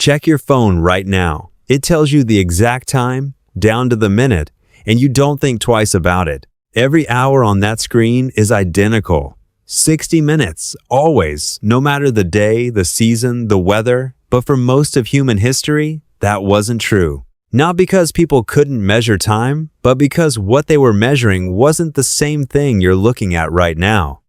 Check your phone right now. It tells you the exact time, down to the minute, and you don't think twice about it. Every hour on that screen is identical. 60 minutes, always, no matter the day, the season, the weather. But for most of human history, that wasn't true. Not because people couldn't measure time, but because what they were measuring wasn't the same thing you're looking at right now.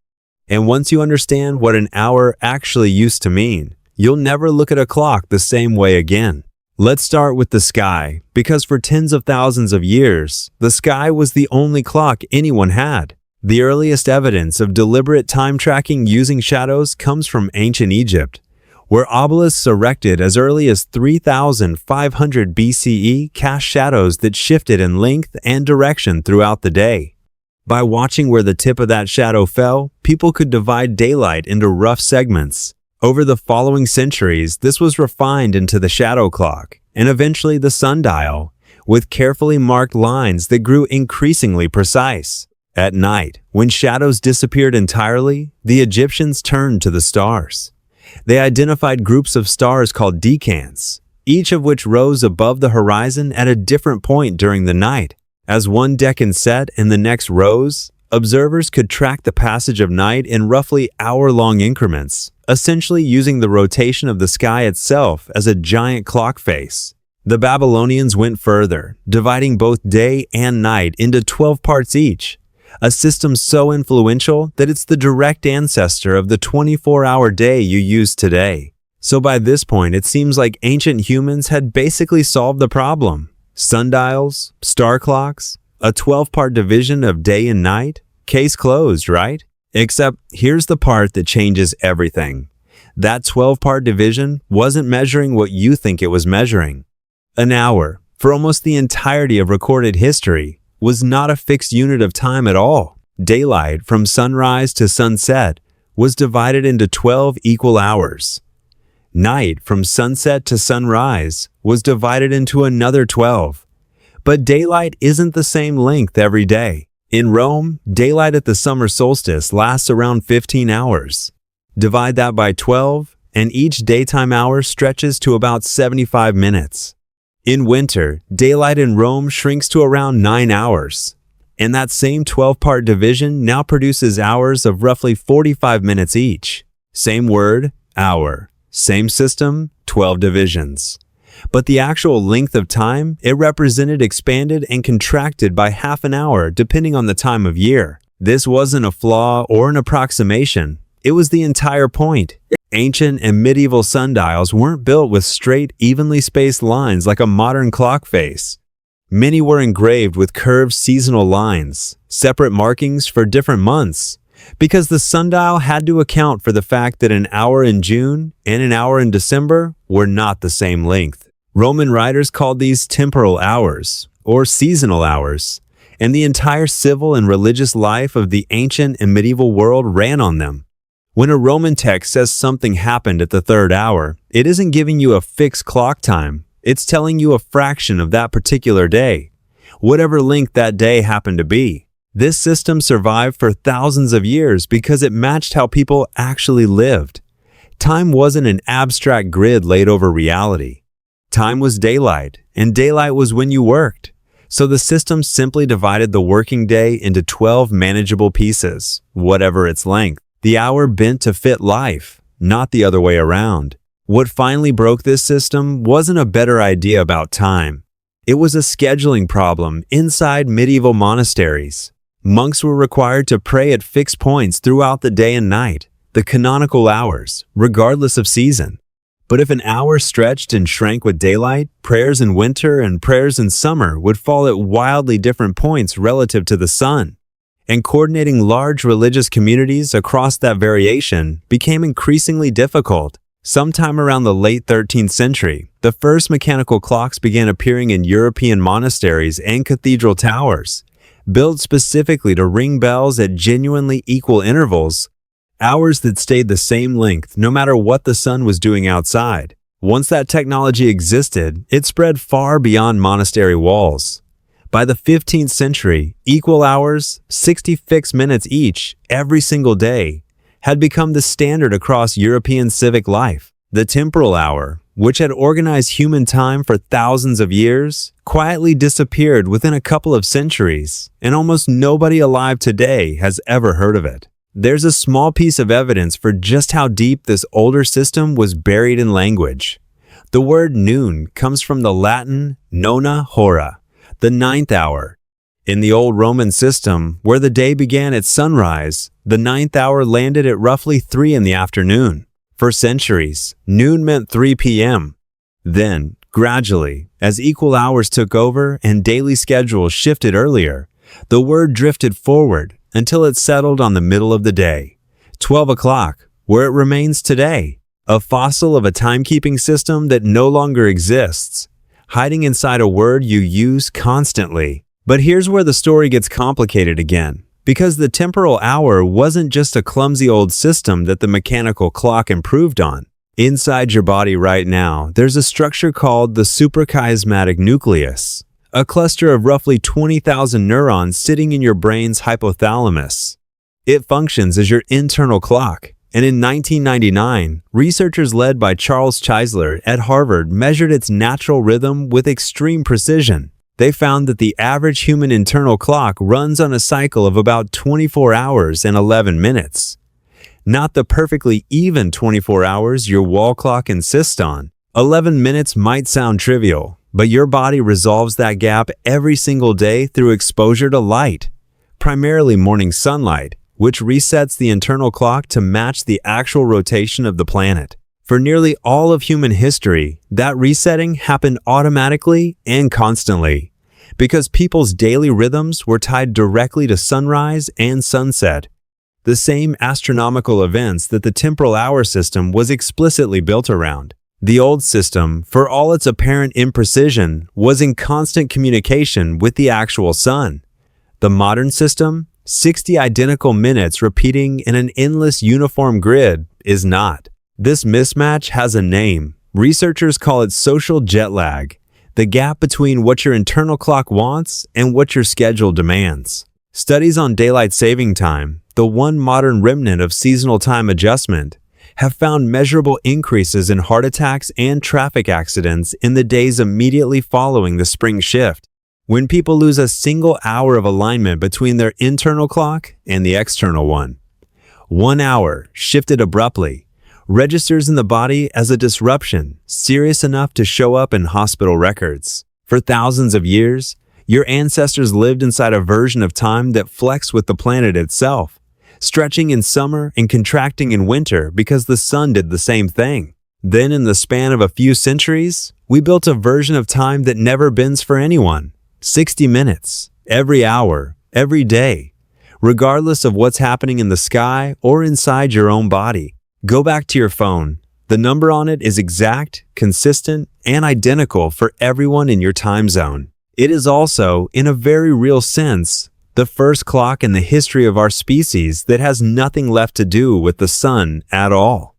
And once you understand what an hour actually used to mean, you'll never look at a clock the same way again. Let's start with the sky, because for tens of thousands of years, the sky was the only clock anyone had. The earliest evidence of deliberate time tracking using shadows comes from ancient Egypt, where obelisks erected as early as 3,500 BCE cast shadows that shifted in length and direction throughout the day. By watching where the tip of that shadow fell, people could divide daylight into rough segments. Over the following centuries, this was refined into the shadow clock, and eventually the sundial, with carefully marked lines that grew increasingly precise. At night, when shadows disappeared entirely, the Egyptians turned to the stars. They identified groups of stars called decans, each of which rose above the horizon at a different point during the night. As one decan set and the next rose, observers could track the passage of night in roughly hour-long increments, essentially using the rotation of the sky itself as a giant clock face. The Babylonians went further, dividing both day and night into 12 parts each, a system so influential that it's the direct ancestor of the 24-hour day you use today. So by this point, it seems like ancient humans had basically solved the problem. Sundials, star clocks, a 12-part division of day and night, case closed, right? Except here's the part that changes everything. That 12-part division wasn't measuring what you think it was measuring. An hour, for almost the entirety of recorded history, was not a fixed unit of time at all. Daylight, from sunrise to sunset, was divided into 12 equal hours. Night, from sunset to sunrise, was divided into another 12. But daylight isn't the same length every day. In Rome, daylight at the summer solstice lasts around 15 hours. Divide that by 12, and each daytime hour stretches to about 75 minutes. In winter, daylight in Rome shrinks to around 9 hours. And that same 12-part division now produces hours of roughly 45 minutes each. Same word, hour. Same system, 12 divisions. But the actual length of time it represented expanded and contracted by half an hour depending on the time of year. This wasn't a flaw or an approximation. It was the entire point. Ancient and medieval sundials weren't built with straight, evenly spaced lines like a modern clock face. Many were engraved with curved seasonal lines, separate markings for different months, because the sundial had to account for the fact that an hour in June and an hour in December were not the same length. Roman writers called these temporal hours, or seasonal hours, and the entire civil and religious life of the ancient and medieval world ran on them. When a Roman text says something happened at the third hour, it isn't giving you a fixed clock time. It's telling you a fraction of that particular day, whatever length that day happened to be. This system survived for thousands of years because it matched how people actually lived. Time wasn't an abstract grid laid over reality. Time was daylight, and daylight was when you worked. So the system simply divided the working day into 12 manageable pieces, whatever its length. The hour bent to fit life, not the other way around. What finally broke this system wasn't a better idea about time. It was a scheduling problem inside medieval monasteries. Monks were required to pray at fixed points throughout the day and night, the canonical hours, regardless of season. But if an hour stretched and shrank with daylight, prayers in winter and prayers in summer would fall at wildly different points relative to the sun. And coordinating large religious communities across that variation became increasingly difficult. Sometime around the late 13th century, the first mechanical clocks began appearing in European monasteries and cathedral towers, built specifically to ring bells at genuinely equal intervals, hours that stayed the same length no matter what the sun was doing outside. Once that technology existed, it spread far beyond monastery walls. By the 15th century, equal hours, 60 fixed minutes each, every single day, had become the standard across European civic life. The temporal hour, which had organized human time for thousands of years, quietly disappeared within a couple of centuries, and almost nobody alive today has ever heard of it. There's a small piece of evidence for just how deep this older system was buried in language. The word noon comes from the Latin nona hora, the ninth hour. In the old Roman system, where the day began at sunrise, the ninth hour landed at roughly 3 in the afternoon. For centuries, noon meant 3 p.m. Then, gradually, as equal hours took over and daily schedules shifted earlier, the word drifted forward until it settled on the middle of the day, 12 o'clock, where it remains today, a fossil of a timekeeping system that no longer exists, hiding inside a word you use constantly. But here's where the story gets complicated again, because the temporal hour wasn't just a clumsy old system that the mechanical clock improved on. Inside your body right now, there's a structure called the suprachiasmatic nucleus, a cluster of roughly 20,000 neurons sitting in your brain's hypothalamus. It functions as your internal clock, and in 1999, researchers led by Charles Czeisler at Harvard measured its natural rhythm with extreme precision. They found that the average human internal clock runs on a cycle of about 24 hours and 11 minutes. Not the perfectly even 24 hours your wall clock insists on. 11 minutes might sound trivial, but your body resolves that gap every single day through exposure to light, primarily morning sunlight, which resets the internal clock to match the actual rotation of the planet. For nearly all of human history, that resetting happened automatically and constantly, because people's daily rhythms were tied directly to sunrise and sunset, the same astronomical events that the temporal hour system was explicitly built around. The old system, for all its apparent imprecision, was in constant communication with the actual sun. The modern system, 60 identical minutes repeating in an endless uniform grid, is not. This mismatch has a name. Researchers call it social jet lag, the gap between what your internal clock wants and what your schedule demands. Studies on daylight saving time, the one modern remnant of seasonal time adjustment, have found measurable increases in heart attacks and traffic accidents in the days immediately following the spring shift. When people lose a single hour of alignment between their internal clock and the external one, 1 hour shifted abruptly registers in the body as a disruption serious enough to show up in hospital records. For thousands of years, your ancestors lived inside a version of time that flexed with the planet itself, stretching in summer and contracting in winter because the sun did the same thing. Then in the span of a few centuries, we built a version of time that never bends for anyone. 60 minutes, every hour, every day, regardless of what's happening in the sky or inside your own body. Go back to your phone. The number on it is exact, consistent, and identical for everyone in your time zone. It is also, in a very real sense, the first clock in the history of our species that has nothing left to do with the sun at all.